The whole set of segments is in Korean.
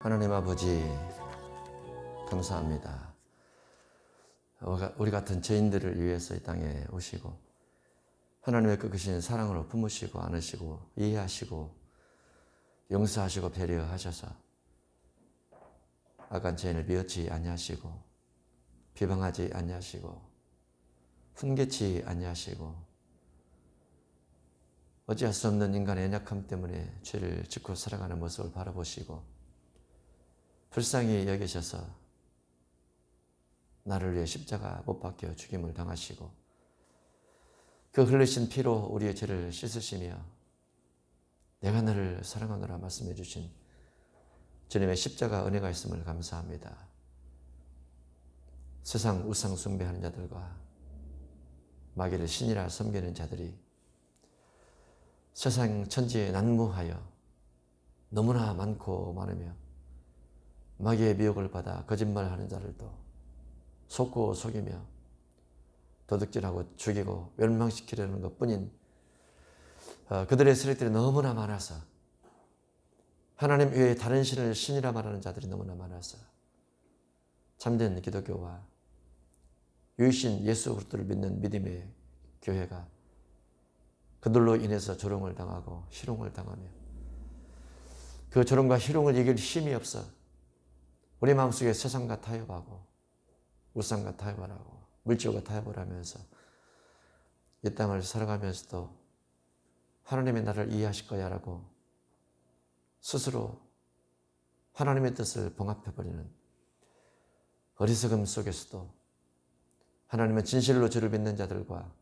하나님 아버지 감사합니다. 우리 같은 죄인들을 위해서 이 땅에 오시고 하나님의 끝이신 사랑으로 품으시고 안으시고 이해하시고 용서하시고 배려하셔서 악한 죄인을 미워치 아니하시고 비방하지 아니하시고 훈계치 아니하시고 어찌할 수 없는 인간의 연약함 때문에 죄를 짓고 살아가는 모습을 바라보시고 불쌍히 여기셔서 나를 위해 십자가 못 박혀 죽임을 당하시고 그 흘리신 피로 우리의 죄를 씻으시며 내가 너를 사랑하노라 말씀해 주신 주님의 십자가 은혜가 있음을 감사합니다. 세상 우상 숭배하는 자들과 마귀를 신이라 섬기는 자들이 세상 천지에 난무하여 너무나 많고 많으며 마귀의 미혹을 받아 거짓말하는 자들도 속고 속이며 도둑질하고 죽이고 멸망시키려는 것뿐인 그들의 세력들이 너무나 많아서 하나님 외에 다른 신을 신이라 말하는 자들이 너무나 많아서 참된 기독교와 유일신 예수 그리스도를 믿는 믿음의 교회가 그들로 인해서 조롱을 당하고 희롱을 당하며 그 조롱과 희롱을 이길 힘이 없어 우리 마음속에 세상과 타협하고 우상과 타협하고 물질과 타협을 하면서 이 땅을 살아가면서도 하나님의 나를 이해하실 거야 라고 스스로 하나님의 뜻을 봉합해버리는 어리석음 속에서도 하나님은 진실로 주를 믿는 자들과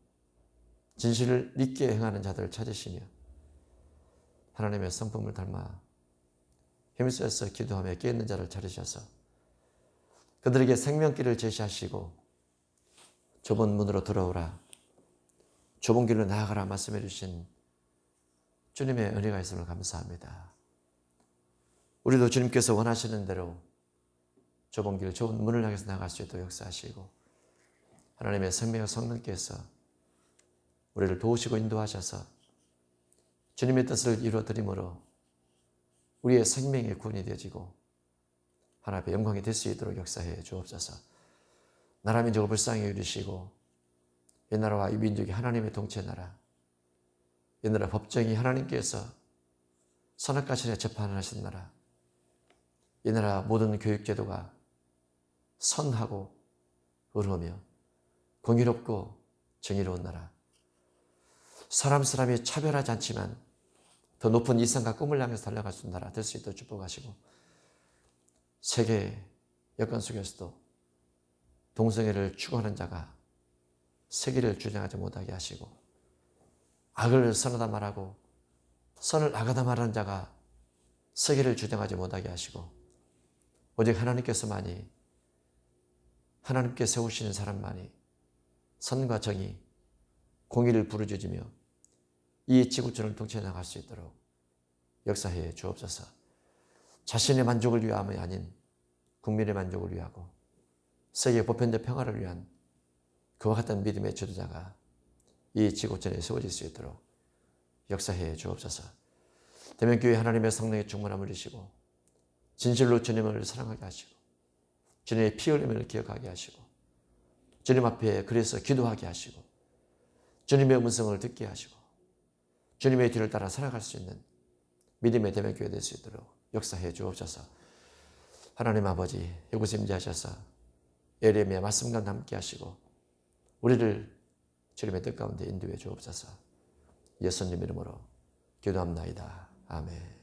진실을 믿게 행하는 자들을 찾으시며 하나님의 성품을 닮아 힘써서 기도하며 깨어있는 자를 차리셔서 그들에게 생명길을 제시하시고 좁은 문으로 들어오라 좁은 길로 나아가라 말씀해 주신 주님의 은혜가 있음을 감사합니다. 우리도 주님께서 원하시는 대로 좁은 길, 좁은 문을 향해서 나아갈 수 있도록 역사하시고 하나님의 생명의 성령께서 우리를 도우시고 인도하셔서 주님의 뜻을 이루어드림으로 우리의 생명의 구원이 되어지고 하나님의 영광이 될 수 있도록 역사해 주옵소서. 나라 민족을 불쌍히 여기시고 이 나라와 이 민족이 하나님의 동체 나라, 이 나라 법정이 하나님께서 선악과실에 재판하신 나라, 이 나라 모든 교육 제도가 선하고 의로우며 공의롭고 정의로운 나라, 사람이 차별하지 않지만 더 높은 이상과 꿈을 향해서 달려갈 수 있는 나라 될 수 있도록 축복하시고 세계 여건 속에서도 동성애를 추구하는 자가 세계를 주장하지 못하게 하시고 악을 선하다 말하고 선을 악하다 말하는 자가 세계를 주장하지 못하게 하시고 오직 하나님께서만이 하나님께 세우시는 사람만이 선과 정의, 공의를 부르짖으며 이 지구촌을 통치해 나갈 수 있도록 역사해 주옵소서. 자신의 만족을 위함이 아닌 국민의 만족을 위하고 세계 보편적 평화를 위한 그와 같은 믿음의 지도자가 이 지구촌에 세워질 수 있도록 역사해 주옵소서. 대면교회 하나님의 성령의 충만함을 주시고 진실로 주님을 사랑하게 하시고 주님의 피 흘림을 기억하게 하시고 주님 앞에 그래서 기도하게 하시고 주님의 음성을 듣게 하시고 주님의 뒤를 따라 살아갈 수 있는 믿음의 대면교회 될 수 있도록 역사해 주옵소서. 하나님 아버지 이곳에 임재하셔서 예레미야 말씀과 함께 하시고 우리를 주님의 뜻 가운데 인도해 주옵소서. 예수님 이름으로 기도합나이다. 아멘.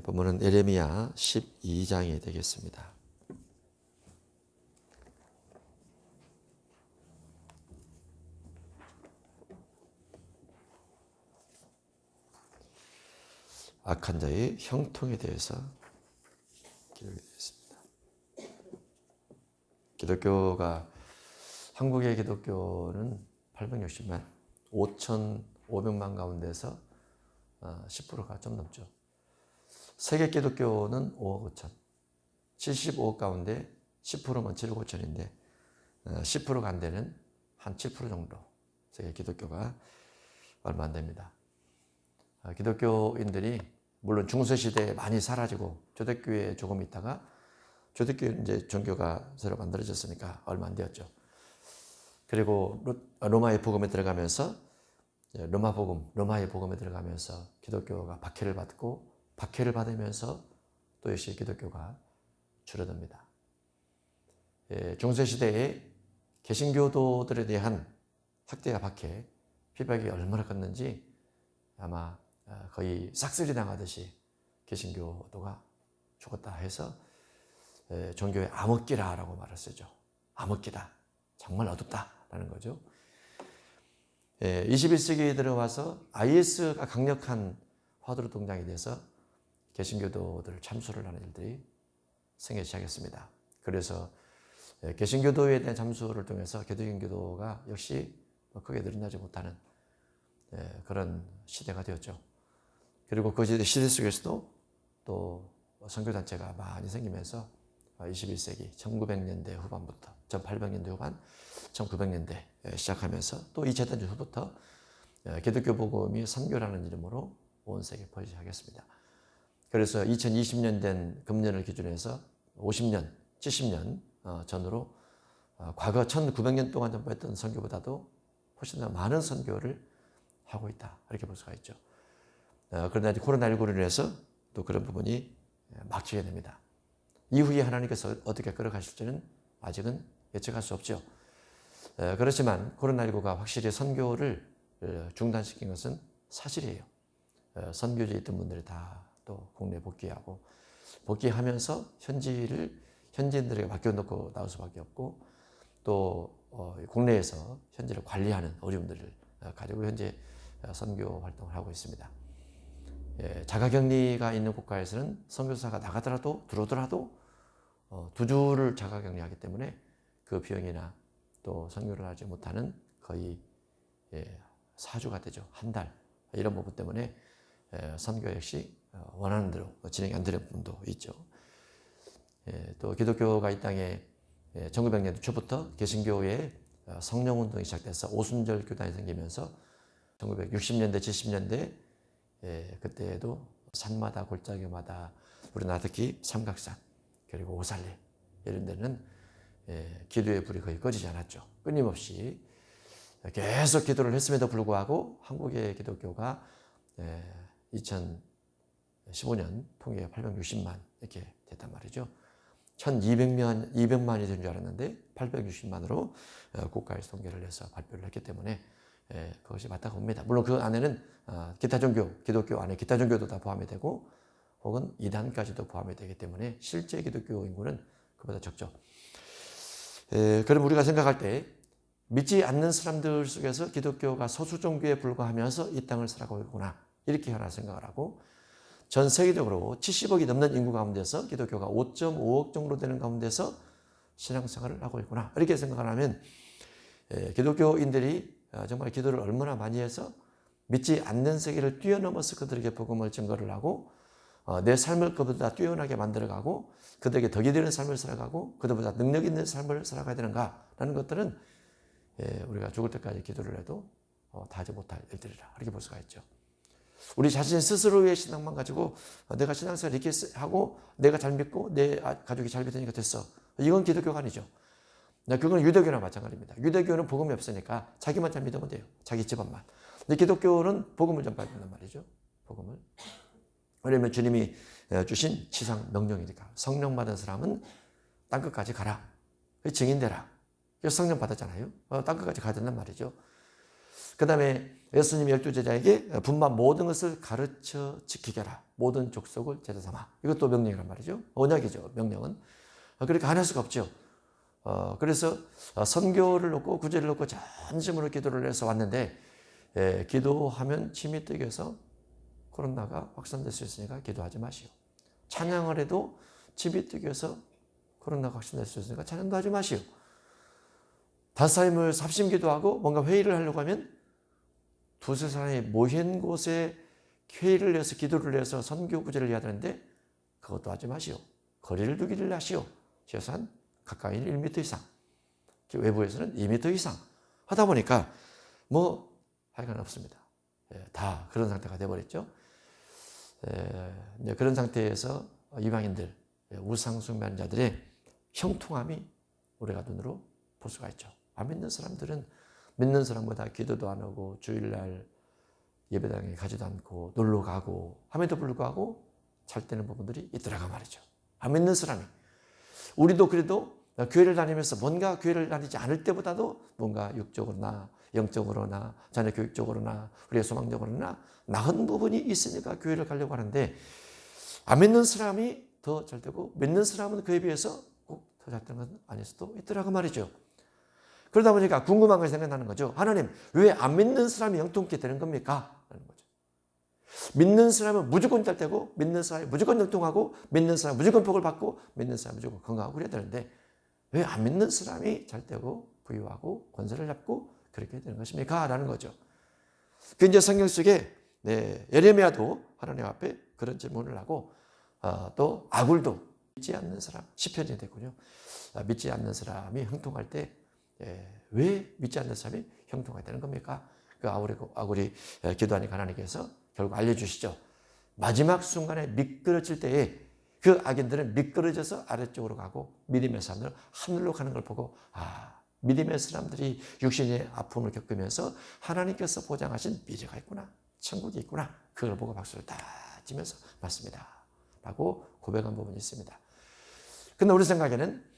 본문은 예레미야 12장이 되겠습니다. 악한 자의 형통에 대해서 기록이 되어 있습니다. 한국의 기독교는 860만, 5,500만 가운데서 10%가 좀 넘죠. 세계 기독교는 5억 5천, 75억 가운데 10%면 7억 5천인데 10%가 안 되는 한 7% 정도 세계 기독교가 얼마 안 됩니다. 기독교인들이 물론 중세시대에 많이 사라지고 초대교회에 조금 있다가 초대교회 이제 종교가 새로 만들어졌으니까 얼마 안 되었죠. 그리고 로마의 복음에 들어가면서 로마의 복음에 들어가면서 기독교가 박해를 받고 박해를 받으면서 또 역시 기독교가 줄어듭니다. 중세시대에 개신교도들에 대한 학대와 박해, 피박이 얼마나 컸는지 아마 거의 싹쓸이 당하듯이 개신교도가 죽었다 해서 종교의 암흑기라라고 말을 쓰죠. 암흑기다. 정말 어둡다라는 거죠. 21세기에 들어와서 IS가 강력한 화두로 동장이 돼서 개신교도들 참수를 하는 일들이 생기기 시작했습니다. 그래서 개신교도에 대한 참수를 통해서 개신교도가 역시 크게 늘어나지 못하는 그런 시대가 되었죠. 그리고 그 시대 속에서도 또 선교단체가 많이 생기면서 21세기 1900년대 후반부터 1800년대 후반 1900년대 시작하면서 또 2차 대전 후부터 기독교 복음이 선교라는 이름으로 온 세계에 퍼지기 시작했습니다. 그래서 2020년 된 금년을 기준으로 해서 50년, 70년 전으로 과거 1900년 동안 전파했던 선교보다도 훨씬 더 많은 선교를 하고 있다. 이렇게 볼 수가 있죠. 그러나 코로나19로 인해서 또 그런 부분이 막히게 됩니다. 이후에 하나님께서 어떻게 끌어가실지는 아직은 예측할 수 없죠. 그렇지만 코로나19가 확실히 선교를 중단시킨 것은 사실이에요. 선교지에 있던 분들이 다 또 국내에 복귀하고 복귀하면서 현지인들에게 맡겨놓고 나올 수밖에 없고 또 국내에서 현지를 관리하는 어려움들을 가지고 현재 선교 활동을 하고 있습니다. 자가격리가 있는 국가에서는 선교사가 나가더라도 들어오더라도 2주를 자가격리하기 때문에 그 비용이나 또 선교를 하지 못하는 거의 4주가 되죠. 한 달. 이런 부분 때문에 선교 역시 원하는 대로 진행이 안 되는 부분도 있죠. 또 기독교가 이 땅에 1900년대 초부터 개신교의 성령운동이 시작돼서 오순절 교단이 생기면서 1960년대, 70년대 그때에도 산마다 골짜기마다 우리나라 특히 삼각산 그리고 오살리 이런 데는 기도의 불이 거의 꺼지지 않았죠. 끊임없이 계속 기도를 했음에도 불구하고 한국의 기독교가 2015년 통계가 860만 이렇게 됐단 말이죠. 1200만이 된 줄 알았는데 860만으로 국가에서 통계를 해서 발표를 했기 때문에 그것이 맞다고 봅니다. 물론 그 안에는 기타 종교, 기독교 안에 기타 종교도 다 포함이 되고 혹은 이단까지도 포함이 되기 때문에 실제 기독교 인구는 그보다 적죠. 그럼 우리가 생각할 때 믿지 않는 사람들 속에서 기독교가 소수 종교에 불과하면서 이 땅을 살아가고 있구나 이렇게 하나 생각을 하고 전 세계적으로 70억이 넘는 인구 가운데서 기독교가 5.5억 정도 되는 가운데서 신앙생활을 하고 있구나 이렇게 생각을 하면 기독교인들이 정말 기도를 얼마나 많이 해서 믿지 않는 세계를 뛰어넘어서 그들에게 복음을 증거를 하고 내 삶을 그보다 뛰어나게 만들어가고 그들에게 덕이 되는 삶을 살아가고 그들보다 능력 있는 삶을 살아가야 되는가라는 것들은 우리가 죽을 때까지 기도를 해도 다 하지 못할 일들이라 이렇게 볼 수가 있죠. 우리 자신 스스로의 신앙만 가지고 내가 신앙생활 이렇게 하고 내가 잘 믿고 내 가족이 잘 믿으니까 됐어. 이건 기독교가 아니죠. 그건 유대교나 마찬가지입니다. 유대교는 복음이 없으니까 자기만 잘 믿으면 돼요. 자기 집안만. 근데 기독교는 복음을 전파해야 된단 말이죠. 복음을. 왜냐하면 주님이 주신 지상 명령이니까. 성령 받은 사람은 땅끝까지 가라. 증인되라. 성령 받았잖아요. 땅끝까지 가야 된단 말이죠. 그 다음에 예수님이 12제자에게 분만 모든 것을 가르쳐 지키게 하라. 모든 족속을 제자 삼아. 이것도 명령이란 말이죠. 언약이죠. 명령은. 그렇게 안 할 수가 없죠. 그래서 선교를 놓고 구제를 놓고 전심으로 기도를 해서 왔는데 기도하면 침이 뜯겨서 코로나가 확산될 수 있으니까 기도하지 마시오. 찬양을 해도 침이 뜯겨서 코로나가 확산될 수 있으니까 찬양도 하지 마시오. 5사람을 모여 합심 기도하고 뭔가 회의를 하려고 하면 2-3사람이 모인 곳에 회의를 해서 기도를 해서 선교 구제를 해야 되는데 그것도 하지 마시오. 거리를 두기를 하시오. 최소한 가까이는 1m 이상, 외부에서는 2m 이상 하다 보니까 하여간 없습니다. 다 그런 상태가 되어버렸죠. 이제 그런 상태에서 이방인들, 우상 숭배자들의 형통함이 우리가 눈으로 볼 수가 있죠. 안 믿는 사람들은 믿는 사람보다 기도도 안 하고 주일날 예배당에 가지도 않고 놀러 가고 함에도 불구하고 잘 되는 부분들이 있더라고 말이죠. 안 믿는 사람이. 우리도 그래도 교회를 다니면서 뭔가 교회를 다니지 않을 때보다도 뭔가 육적으로나 영적으로나 자녀 교육적으로나 우리의 소망적으로나 나은 부분이 있으니까 교회를 가려고 하는데 안 믿는 사람이 더 잘 되고 믿는 사람은 그에 비해서 꼭 더 잘 되는 것은 아닐 수도 있더라고 말이죠. 그러다 보니까 궁금한 것이 생각나는 거죠. 하나님, 왜 안 믿는 사람이 형통케 되는 겁니까? 라는 거죠. 믿는 사람은 무조건 잘 되고 믿는 사람이 무조건 형통하고 믿는 사람은 무조건 복을 받고 믿는 사람은 무조건 건강하고 그래야 되는데 왜 안 믿는 사람이 잘 되고 부유하고 권세를 잡고 그렇게 되는 것입니까? 라는 거죠. 그 이제 성경 속에 예레미야도 하나님 앞에 그런 질문을 하고 또 아굴도 믿지 않는 사람 시편이 됐군요. 믿지 않는 사람이 형통할 때 왜 믿지 않는 사람이 형통하게 되는 겁니까? 그 아굴이 기도하니까 하나님께서 결국 알려주시죠. 마지막 순간에 미끄러질 때에 그 악인들은 미끄러져서 아래쪽으로 가고 믿음의 사람들은 하늘로 가는 걸 보고 믿음의 사람들이 육신의 아픔을 겪으면서 하나님께서 보장하신 미래가 있구나. 천국이 있구나. 그걸 보고 박수를 다 치면서 맞습니다. 라고 고백한 부분이 있습니다. 근데 우리 생각에는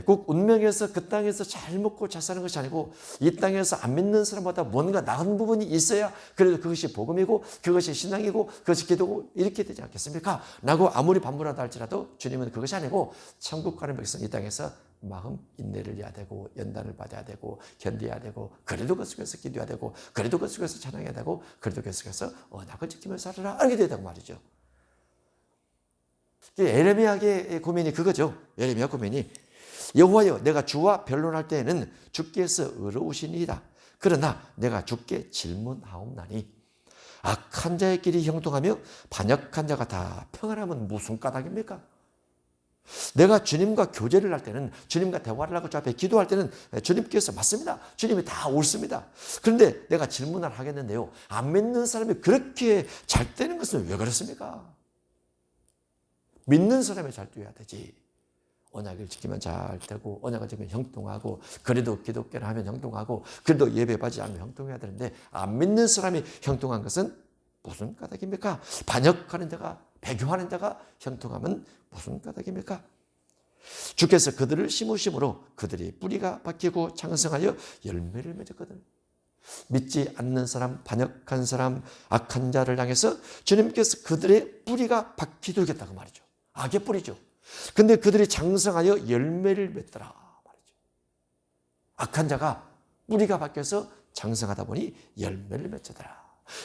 꼭 운명에서 그 땅에서 잘 먹고 잘 사는 것이 아니고 이 땅에서 안 믿는 사람보다 뭔가 나은 부분이 있어야 그래도 그것이 복음이고 그것이 신앙이고 그것이 기도고 이렇게 되지 않겠습니까? 라고 아무리 반문하다 할지라도 주님은 그것이 아니고 천국 가는 백성 이 땅에서 마음 인내를 해야 되고 연단을 받아야 되고 견뎌야 되고 그래도 그 속에서 기도해야 되고 그래도 그 속에서 찬양해야 되고 그래도 그 속에서 언약을 지키면서 살아라 알게 되다고 말이죠. 예레미야의 고민이 그거죠. 예레미야 고민이 여호와여 내가 주와 변론할 때에는 주께서 의로우시니이다. 그러나 내가 주께 질문하옵나니 악한 자의 길이 형통하며 반역한 자가 다 평안하면 무슨 까닭입니까? 내가 주님과 교제를 할 때는 주님과 대화를 하고 주 앞에 기도할 때는 주님께서 맞습니다. 주님이 다 옳습니다. 그런데 내가 질문을 하겠는데요. 안 믿는 사람이 그렇게 잘 되는 것은 왜 그렇습니까? 믿는 사람이 잘 되어야 되지. 언약을 지키면 잘 되고 언약을 지키면 형통하고 그래도 기독교를 하면 형통하고 그래도 예배 받지 않으면 형통해야 되는데 안 믿는 사람이 형통한 것은 무슨 까닭입니까? 반역하는 자가 배교하는 자가 형통하면 무슨 까닭입니까? 주께서 그들을 심으심으로 그들이 뿌리가 박히고 장성하여 열매를 맺었거든. 믿지 않는 사람, 반역한 사람, 악한 자를 향해서 주님께서 그들의 뿌리가 박히도록 말이죠. 악의 뿌리죠. 근데 그들이 장성하여 열매를 맺더라 말이죠. 악한 자가 뿌리가 박혀서 장성하다 보니 열매를 맺더라.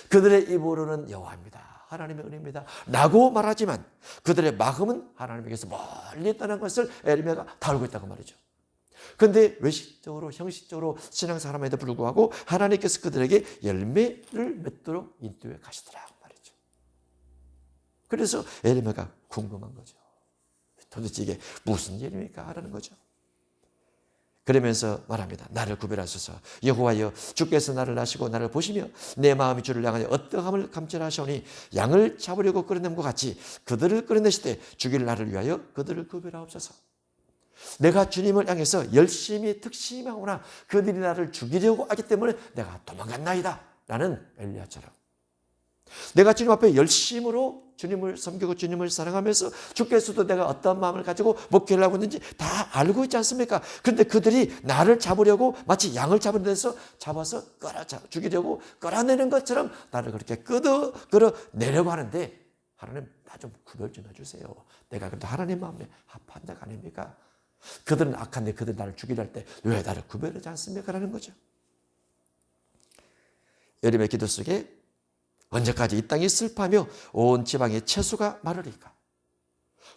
그들의 입으로는 여호와입니다. 하나님의 은혜입니다. 라고 말하지만 그들의 마음은 하나님에게서 멀리 떠난 것을 예레미야가 다 알고 있다고 말이죠. 그런데 외식적으로 형식적으로 신앙생활함에도 불구하고 하나님께서 그들에게 열매를 맺도록 인도해 가시더라 말이죠. 그래서 예레미야가 궁금한 거죠. 도대체 이게 무슨 일입니까? 라는 거죠. 그러면서 말합니다. 나를 구별하소서. 여호와여 주께서 나를 아시고 나를 보시며 내 마음이 주를 향하여 어떠함을 감찰하시오니 양을 잡으려고 끌어냄과 같이 그들을 끌어내실 때 죽일 나를 위하여 그들을 구별하옵소서. 내가 주님을 향해서 열심히 특심하거나 그들이 나를 죽이려고 하기 때문에 내가 도망갔나이다. 라는 엘리야처럼. 내가 주님 앞에 열심으로 주님을 섬기고 주님을 사랑하면서 주께서도 내가 어떤 마음을 가지고 목회를 하고 있는지 다 알고 있지 않습니까? 그런데 그들이 나를 잡으려고 마치 양을 잡은 데서 잡아서 죽이려고 끌어내는 것처럼 나를 그렇게 끌어내려고 하는데 하나님 나 좀 구별 좀 해주세요. 내가 그래도 하나님 마음에 합한 자가 아닙니까? 그들은 악한데 그들 나를 죽이려 할 때 왜 나를 구별하지 않습니까? 라는 거죠. 예레미야 기도 속에 언제까지 이 땅이 슬퍼하며 온 지방의 채소가 마르리까?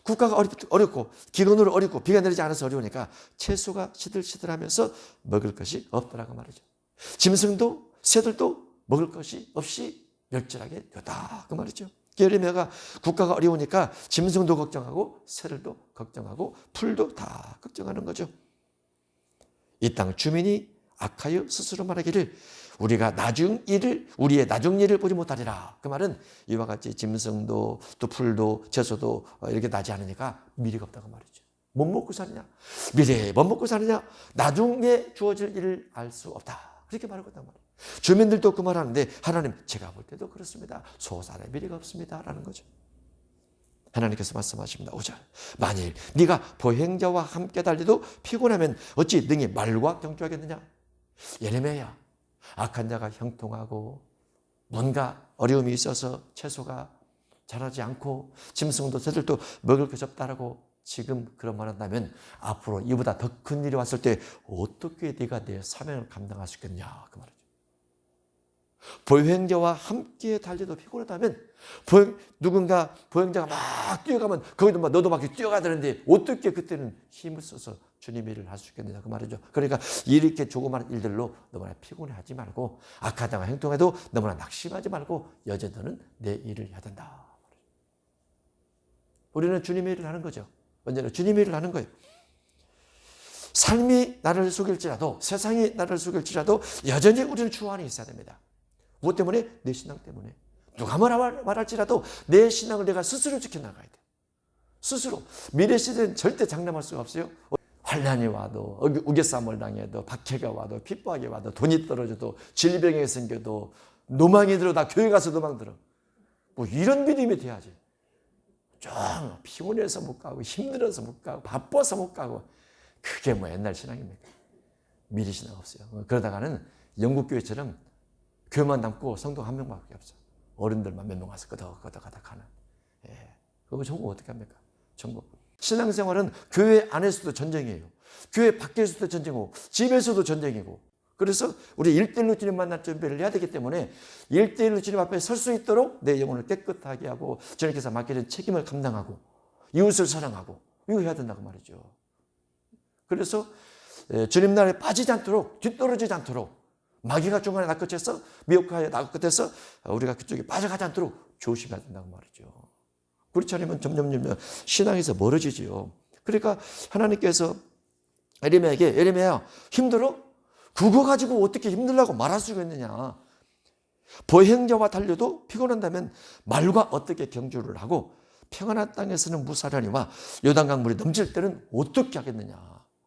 국가가 어렵고 기근으로 어렵고 비가 내리지 않아서 어려우니까 채소가 시들시들하면서 먹을 것이 없더라고 말이죠. 짐승도 새들도 먹을 것이 없이 멸절하게 되었다 그 말이죠. 예레미야가 국가가 어려우니까 짐승도 걱정하고 새들도 걱정하고 풀도 다 걱정하는 거죠. 이 땅 주민이 악하여 스스로 말하기를 우리가 우리의 나중 일을 보지 못하리라. 그 말은 이와 같이 짐승도 또 풀도 채소도 이렇게 나지 않으니까 미래가 없다고 말이죠. 못 먹고 사느냐? 미래에 못 먹고 사느냐? 나중에 주어질 일을 알 수 없다. 그렇게 말하고 있단 말이에요. 주민들도 그 말하는데 하나님 제가 볼 때도 그렇습니다. 소산의 미래가 없습니다. 라는 거죠. 하나님께서 말씀하십니다. 5절. 만일 네가 보행자와 함께 달리도 피곤하면 어찌 능히 말과 경주하겠느냐? 예레미야, 악한 자가 형통하고 뭔가 어려움이 있어서 채소가 자라지 않고 짐승도 새들도 먹을 것이 없다라고 지금 그런 말 한다면 앞으로 이보다 더 큰 일이 왔을 때 어떻게 네가 내 사명을 감당할 수 있겠냐 그 말이죠. 보행자와 함께 달려도 피곤하다면 누군가 보행자가 막 뛰어가면 거기도 막 너도 막 뛰어가야 되는데 어떻게 그때는 힘을 써서 주님의 일을 할 수 있겠느냐 그 말이죠. 그러니까 이렇게 조그마한 일들로 너무나 피곤해하지 말고 악한 자가 행동해도 너무나 낙심하지 말고 여전히 너는 내 일을 해야 된다. 우리는 주님의 일을 하는 거죠. 언제나 주님의 일을 하는 거예요. 삶이 나를 속일지라도 세상이 나를 속일지라도 여전히 우리는 주 안에 있어야 됩니다. 무엇 때문에? 내 신앙 때문에. 누가 말할지라도 내 신앙을 내가 스스로 지켜나가야 돼. 스스로. 미래 시대는 절대 장담할 수가 없어요. 환난이 와도 우겨싸움을 당해도 박해가 와도 핍박이 와도 돈이 떨어져도 질병이 생겨도 노망이 들어 다 교회 가서 도망 들어. 뭐 이런 믿음이 돼야지. 좀 피곤해서 못 가고 힘들어서 못 가고 바빠서 못 가고 그게 뭐 옛날 신앙입니까? 미래 신앙 없어요. 그러다가는 영국 교회처럼 교회만 남고 성도 한 명밖에 없어. 어른들만 몇 명 와서 끄덕끄덕 하는. 예. 그거 전국 어떻게 합니까? 전국. 신앙생활은 교회 안에서도 전쟁이에요. 교회 밖에서도 전쟁이고 집에서도 전쟁이고. 그래서 우리 1대1로 주님 만날 준비를 해야 되기 때문에 1대1로 주님 앞에 설 수 있도록 내 영혼을 깨끗하게 하고 주님께서 맡겨진 책임을 감당하고 이웃을 사랑하고 이거 해야 된다고 말이죠. 그래서 주님 나라에 빠지지 않도록 뒤떨어지지 않도록 마귀가 중간에 낚아채서 미혹하여 낚아채서 우리가 그쪽에 빠져가지 않도록 조심해야 된다고 말이죠. 그렇지 않으면 점점 신앙에서 멀어지지요. 그러니까 하나님께서 예레미야에게 힘들어? 그거 가지고 어떻게 힘들라고 말할 수가 있느냐. 보행자와 달려도 피곤한다면 말과 어떻게 경주를 하고 평안한 땅에서는 무사하려니와 요단강 물이 넘칠 때는 어떻게 하겠느냐.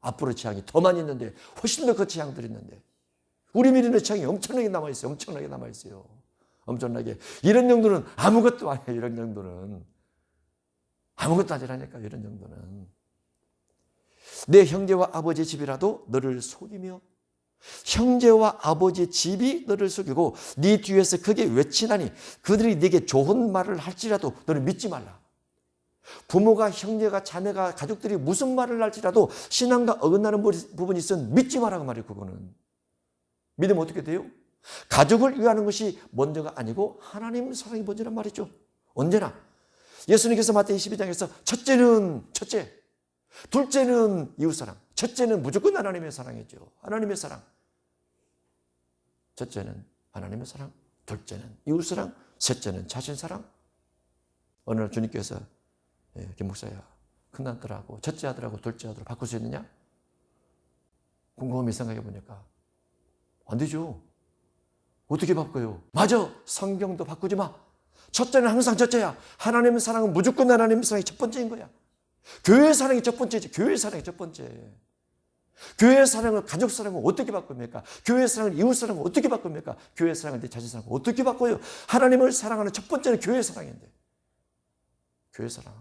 앞으로 재앙이 더 많이 있는데 훨씬 더 그 재앙들이 있는데 우리 미래는 재앙이 엄청나게 남아있어요. 엄청나게 남아있어요. 엄청나게. 이런 정도는 아무것도 아니에요. 이런 정도는. 아무것도 아니라니까 이런 정도는. 내 형제와 아버지 집이라도 너를 속이며 형제와 아버지 집이 너를 속이고 네 뒤에서 크게 외치나니 그들이 네게 좋은 말을 할지라도 너는 믿지 말라. 부모가 형제가 자매가 가족들이 무슨 말을 할지라도 신앙과 어긋나는 부분이 있으면 믿지 말라고 말이에요. 그거는. 믿으면 어떻게 돼요? 가족을 위하는 것이 먼저가 아니고 하나님 사랑이 먼저란 말이죠. 언제나. 예수님께서 마태복음 22장에서 첫째, 둘째는 이웃사랑, 첫째는 무조건 하나님의 사랑이죠. 하나님의 사랑. 첫째는 하나님의 사랑, 둘째는 이웃사랑, 셋째는 자신사랑. 어느 날 주님께서 김 목사야, 큰 아들하고 첫째 아들하고 둘째 아들을 바꿀 수 있느냐? 곰곰이 생각해 보니까 안 되죠. 어떻게 바꿔요? 맞아. 성경도 바꾸지 마. 첫째는 항상 첫째야. 하나님의 사랑은 무조건 하나님의 사랑이 첫 번째인 거야. 교회의 사랑이 첫 번째지. 교회의 사랑이 첫 번째. 교회의 사랑을 가족 사랑을 어떻게 바꿉니까? 교회의 사랑을 이웃 사랑을 어떻게 바꿉니까? 교회의 사랑을 내 자신 사랑을 어떻게 바꿔요? 하나님을 사랑하는 첫 번째는 교회의 사랑인데. 교회 사랑.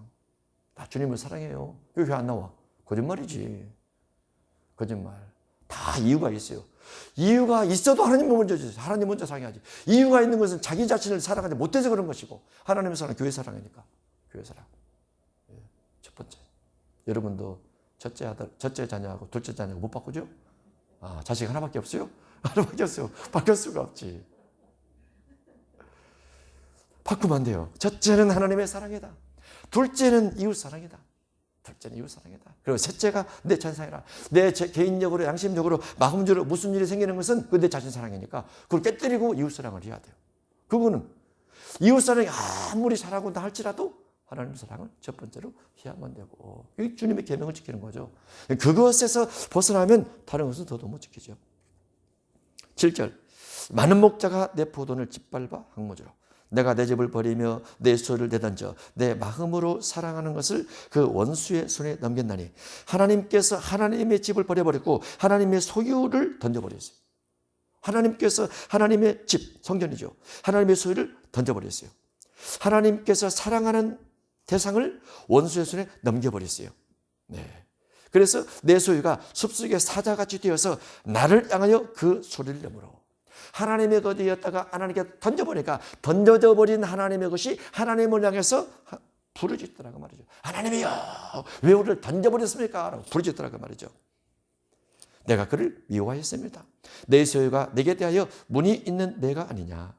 나 주님을 사랑해요. 왜 안 나와? 거짓말이지. 거짓말. 다 이유가 있어요. 이유가 있어도 하나님을 먼저 주세요. 하나님 먼저 사랑해야지. 이유가 있는 것은 자기 자신을 사랑하지 못해서 그런 것이고 하나님의 사랑은 교회 사랑이니까. 교회 사랑. 첫 번째. 여러분도 첫째 아들, 첫째 자녀하고 둘째 자녀하고 못 바꾸죠? 아, 자식 하나밖에 없어요? 하나밖에 없어요. 바뀔 수가 없지. 바꾸면 안 돼요. 첫째는 하나님의 사랑이다. 둘째는 이웃 사랑이다. 둘째는 이웃 사랑이다. 그리고 셋째가 내 자신 사랑이다. 내 개인적으로 양심적으로 마음적으로 무슨 일이 생기는 것은 그 내 자신 사랑이니까 그걸 깨뜨리고 이웃 사랑을 해야 돼요. 그거는 이웃 사랑이 아무리 잘하고나 할지라도 하나님 사랑을 첫 번째로 해야만 되고 주님의 계명을 지키는 거죠. 그것에서 벗어나면 다른 것은 더도 못 지키죠. 7절 많은 목자가 내 포도원을 짓밟아 항모주로 내가 내 집을 버리며 내 소유를 내던져 내 마음으로 사랑하는 것을 그 원수의 손에 넘겼나니 하나님께서 하나님의 집을 버려버렸고 하나님의 소유를 던져버렸어요. 하나님께서 하나님의 집, 성전이죠. 하나님의 소유를 던져버렸어요. 하나님께서 사랑하는 대상을 원수의 손에 넘겨버렸어요. 네. 그래서 내 소유가 숲속의 사자같이 되어서 나를 향하여 그 소리를 내므로 하나님의 것이었다가 하나님께 던져버리니까 던져져 버린 하나님의 것이 하나님을 향해서 부르짖더라고 말이죠. 하나님이여 왜 우리를 던져버렸습니까? 라고 부르짖더라고 말이죠. 내가 그를 미워하였습니다. 내 소유가 내게 대하여 문이 있는 내가 아니냐.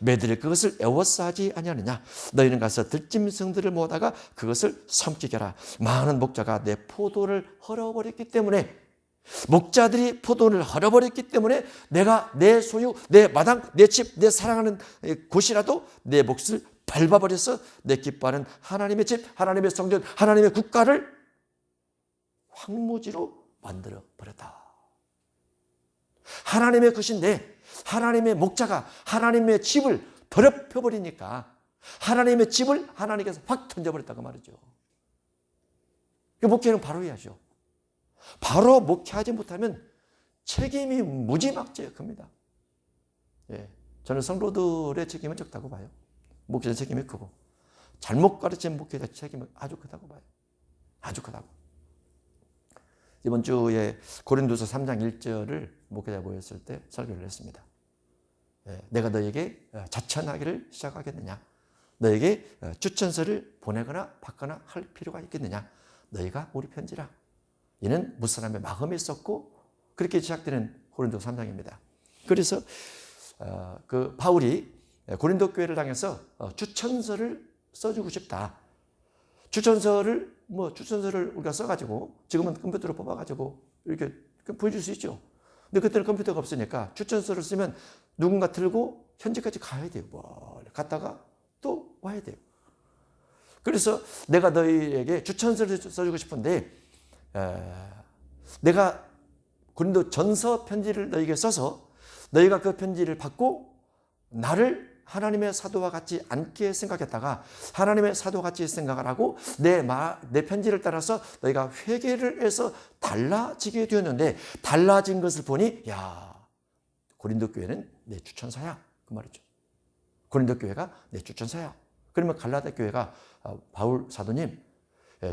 매들이 그것을 애워싸지 아니하느냐. 너희는 가서 들짐승들을 모아다가 그것을 섬기게 하라. 많은 목자가 내 포도를 헐어버렸기 때문에 목자들이 포도원을 헐어버렸기 때문에 내가 내 소유, 내 마당, 내 집, 내 사랑하는 곳이라도 내 몫을 밟아버려서 내 기뻐하는 하나님의 집, 하나님의 성전, 하나님의 국가를 황무지로 만들어버렸다. 하나님의 것인데 하나님의 목자가 하나님의 집을 더럽혀버리니까 하나님의 집을 하나님께서 확 던져버렸다고 말이죠. 목회는 바로 해야죠. 바로 목회하지 못하면 책임이 무지막지하게 큽니다. 예, 저는 성도들의 책임은 적다고 봐요. 목회자 책임이 크고 잘못 가르친 목회자 책임은 아주 크다고 봐요. 아주 크다고. 이번 주에 고린도서 3장 1절을 목회자 모였을 때 설교를 했습니다. 예, 내가 너에게 자천하기를 시작하겠느냐. 너에게 추천서를 보내거나 받거나 할 필요가 있겠느냐. 너희가 우리 편지라. 이는 무사람의 마음에 썼고 그렇게 시작되는 고린도 3장입니다. 그래서 그 바울이 고린도 교회를 향해서 추천서를 써주고 싶다. 추천서를 우리가 써가지고 지금은 컴퓨터로 뽑아가지고 이렇게 보여줄 수 있죠. 근데 그때는 컴퓨터가 없으니까 추천서를 쓰면 누군가 들고 현지까지 가야 돼요. 갔다가 또 와야 돼요. 그래서 내가 너희에게 추천서를 써주고 싶은데 내가 고린도 전서 편지를 너희에게 써서 너희가 그 편지를 받고 나를 하나님의 사도와 같이 않게 생각했다가 하나님의 사도와 같이 생각을 하고 내 편지를 따라서 너희가 회개를 해서 달라지게 되었는데 달라진 것을 보니 야 고린도 교회는 내 추천사야 그 말이죠. 고린도 교회가 내 추천사야. 그러면 갈라디아 교회가 바울 사도님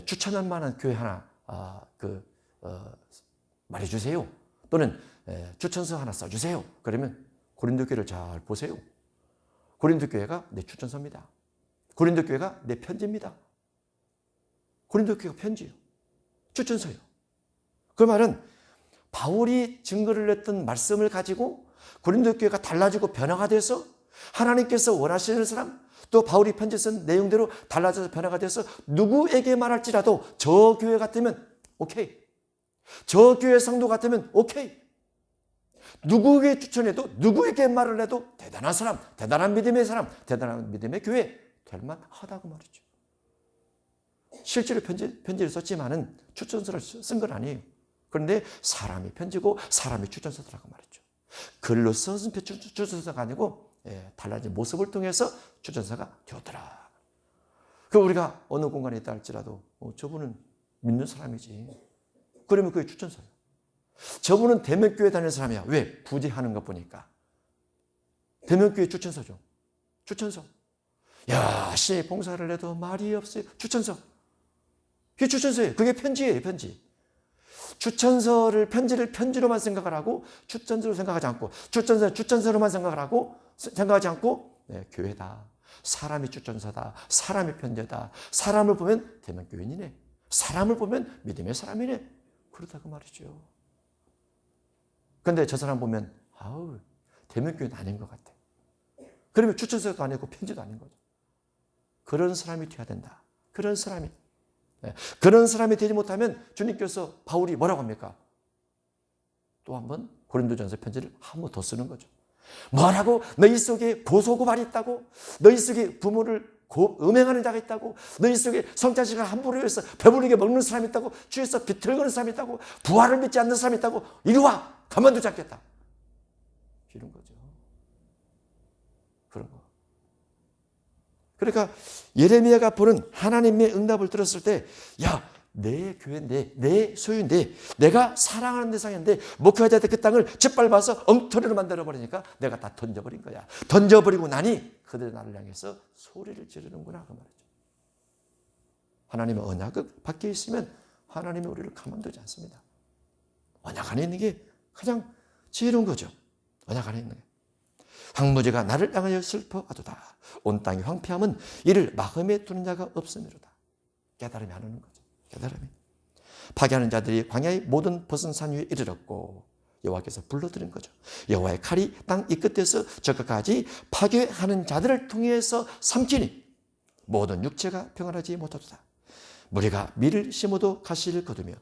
추천할 만한 교회 하나 말해주세요. 또는 추천서 하나 써주세요. 그러면 고린도 교회를 잘 보세요. 고린도 교회가 내 추천서입니다. 고린도 교회가 내 편지입니다. 고린도 교회가 편지예요. 추천서예요. 그 말은 바울이 증거를 냈던 말씀을 가지고 고린도 교회가 달라지고 변화가 돼서 하나님께서 원하시는 사람 또 바울이 편지 쓴 내용대로 달라져서 변화가 돼서 누구에게 말할지라도 저 교회 같으면 오케이. 저 교회 성도 같으면 오케이. 누구에게 추천해도 누구에게 말을 해도 대단한 사람, 대단한 믿음의 사람, 대단한 믿음의 교회 될 만하다고 말이죠. 실제로 편지를 썼지만은 추천서를 쓴 건 아니에요. 그런데 사람이 편지고 사람이 추천서더라고 말이죠. 글로 써서 추천서가 아니고 달라진 모습을 통해서 추천서가 되었더라. 그 우리가 어느 공간에 있다 할지라도 저분은 믿는 사람이지. 그러면 그게 추천서예요. 저분은 대면교회 다니는 사람이야. 왜? 부재하는 것 보니까. 대면교회 추천서죠. 추천서. 열심히 봉사를 해도 말이 없어요. 추천서. 그게 추천서예요. 그게 편지예요. 편지. 편지를 편지로만 생각을 하고 추천서로 생각하지 않고 추천서로만 생각하지 않고 교회다. 사람이 추천서다. 사람이 편지다. 사람을 보면 대면교인이네. 사람을 보면 믿음의 사람이네. 그렇다고 말이죠. 그런데 저 사람 보면 대면교회는 아닌 것 같아. 그러면 추천서도 아니고 편지도 아닌 거죠. 그런 사람이 되어야 된다. 그런 사람이 되지 못하면 주님께서 바울이 뭐라고 합니까? 또 한 번 고린도전서 편지를 한 번 더 쓰는 거죠. 뭐라고? 너희 속에 고소고발이 있다고? 너희 속에 부모를 음행하는 자가 있다고? 너희 속에 성자식을 함부로 해서 배부르게 먹는 사람이 있다고? 주에서 비틀거리는 사람이 있다고? 부활을 믿지 않는 사람이 있다고? 이리 와! 가만두지 않겠다. 이런 거죠. 그러니까 예레미야가 보는 하나님의 응답을 들었을 때, 야, 내 교회인데, 내 소유인데, 내가 사랑하는 대상인데 목회자한테 그 땅을 짓밟아서 엉터리로 만들어버리니까 내가 다 던져버린 거야. 던져버리고 나니 그들이 나를 향해서 소리를 지르는구나 그 말이죠. 하나님의 언약을 밖에 있으면 하나님이 우리를 가만두지 않습니다. 언약 안에 있는 게 가장 지혜로운 거죠. 언약 안에 있는 게. 황무지가 나를 향하여 슬퍼하도다. 온 땅의 황폐함은 이를 마음에 두는 자가 없음이로다. 깨달음이 안 오는 거죠. 깨달음이. 파괴하는 자들이 광야의 모든 벗은 산 위에 이르렀고 여호와께서 불러들인 거죠. 여호와의 칼이 땅 이 끝에서 저 끝까지 파괴하는 자들을 통해서 삼키니 모든 육체가 평안하지 못하도다. 무리가 밀을 심어도 가시를 거두며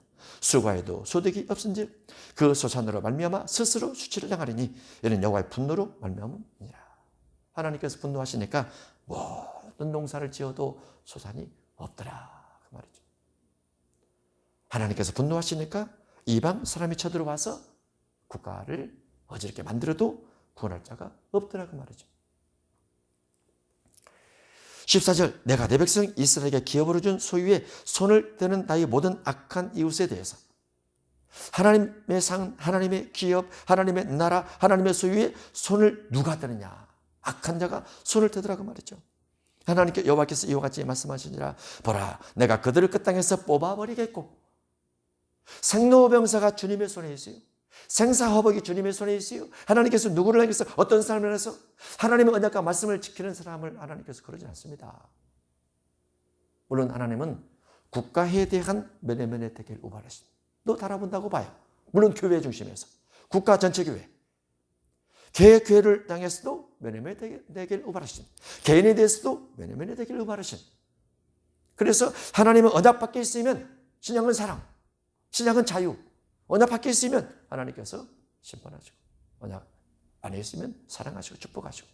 수고해도 소득이 없은즉 그 소산으로 말미암아 스스로 수치를 당하리니 이는 여호와의 분노로 말미암음이니라. 하나님께서 분노하시니까 모든 농사를 지어도 소산이 없더라 그 말이죠. 하나님께서 분노하시니까 이방 사람이 쳐들어와서 국가를 어지럽게 만들어도 구원할 자가 없더라 그 말이죠. 14절 내가 내 백성 이스라엘에게 기업으로 준 소유에 손을 대는 나의 모든 악한 이웃에 대해서 하나님의 상, 하나님의 기업, 하나님의 나라, 하나님의 소유에 손을 누가 대느냐. 악한 자가 손을 대더라고 말이죠. 하나님께 여호와께서 이와 같이 말씀하시니라. 보라 내가 그들을 그 땅에서 뽑아버리겠고 생로병사가 주님의 손에 있어요. 생사화복이 주님의 손에 있어요. 하나님께서 누구를 향해서 어떤 사람을 해서 하나님의 언약과 말씀을 지키는 사람을 하나님께서 그러지 않습니다. 물론 하나님은 국가에 대한 면회면의 대결 우발하십니다.도 달아본다고 봐요. 물론 교회 중심에서 국가 전체 교회 개교회를 향해서도 면회면의 대결 우발하십니다. 개인에 대해서도 면회면의 대결 우발하십니다. 그래서 하나님은 언약 밖에 있으면 신앙은 사랑, 신앙은 자유. 언약 밖에 있으면 하나님께서 심판하시고 언약 안에 있으면 사랑하시고 축복하시고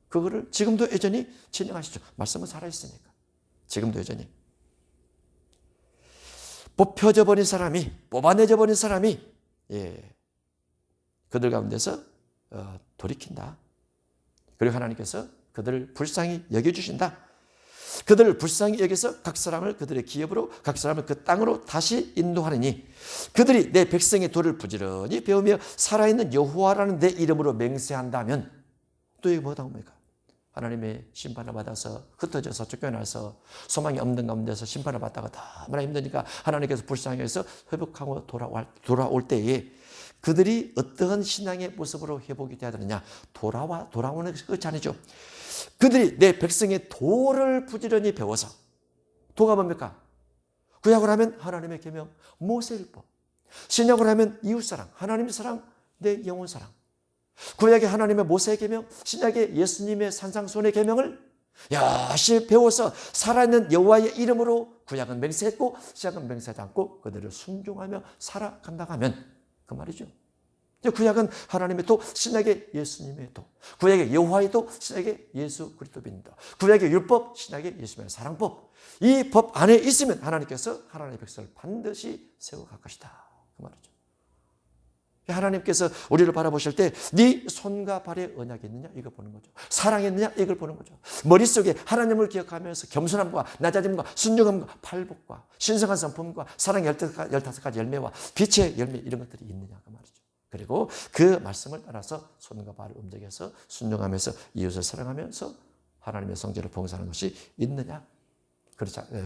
그거를 지금도 여전히 진행하시죠. 말씀은 살아있으니까 지금도 여전히 뽑혀져 버린 사람이 뽑아내져 버린 사람이 그들 가운데서 돌이킨다. 그리고 하나님께서 그들을 불쌍히 여겨주신다. 그들을 불쌍히 여기서 각 사람을 그들의 기업으로 각 사람을 그 땅으로 다시 인도하느니 그들이 내 백성의 도를 부지런히 배우며 살아있는 여호와라는 내 이름으로 맹세한다면 또 이게 뭐다 옵니까? 하나님의 심판을 받아서 흩어져서 쫓겨나서 소망이 없는 가운데서 심판을 받다가 너무나 힘드니까 하나님께서 불쌍히 여기서 회복하고 돌아올 때에 그들이 어떠한 신앙의 모습으로 회복이 되어야 되느냐. 돌아오는 것이 끝이 아니죠. 그들이 내 백성의 도를 부지런히 배워서 도가 뭡니까? 구약을 하면 하나님의 계명 모세율법, 신약을 하면 이웃사랑, 하나님의 사랑, 내 영혼 사랑. 구약의 하나님의 모세의 계명, 신약의 예수님의 산상수훈의 계명을 열심히 배워서 살아있는 여호와의 이름으로 구약은 맹세했고 신약은 맹세하지 않고 그들을 순종하며 살아간다고 하면 그 말이죠. 구약은 하나님의 도, 신약의 예수님의 도. 구약의 여호와의 도, 신약의 예수 그리스도 믿는다. 구약의 율법, 신약의 예수님의 사랑법. 이 법 안에 있으면 하나님께서 하나님의 백성을 반드시 세워갈 것이다. 그 말이죠. 하나님께서 우리를 바라보실 때 네 손과 발에 언약이 있느냐 이걸 보는 거죠. 사랑이 있느냐 이걸 보는 거죠. 머릿속에 하나님을 기억하면서 겸손함과 낮아짐과 순종함과 팔복과 신성한 성품과 사랑의 15가지 열매와 빛의 열매 이런 것들이 있느냐 그 말이죠. 그리고 그 말씀을 따라서 손과 발을 움직여서 순종하면서 이웃을 사랑하면서 하나님의 성전을 봉사하는 것이 있느냐.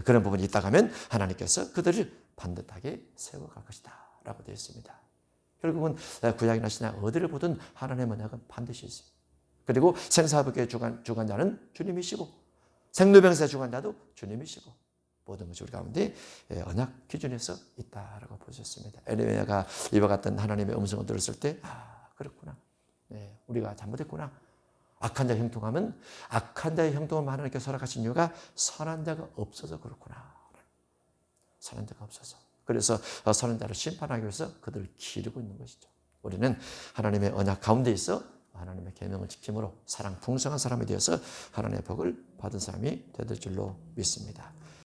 그런 부분이 있다고 하면 하나님께서 그들을 반듯하게 세워갈 것이다 라고 되어 있습니다. 결국은 구약이나 신약 어디를 보든 하나님의 언약은 반드시 있습니다. 그리고 생사화복의 주관자는 주님이시고 생로병사의 주관자도 주님이시고 모든 것이 우리 가운데 언약 기준에서 있다라고 보셨습니다. 에레미야가 이와 같은 하나님의 음성을 들었을 때 그렇구나. 우리가 잘못했구나. 악한 자의 형통하면 악한 자의 형통을 하나님께서 허락하신 이유가 선한 자가 없어서 그렇구나. 선한 자가 없어서. 그래서 선한 자를 심판하기 위해서 그들을 기르고 있는 것이죠. 우리는 하나님의 언약 가운데 있어 하나님의 계명을 지킴으로 사랑 풍성한 사람이 되어서 하나님의 복을 받은 사람이 되될 줄로 믿습니다.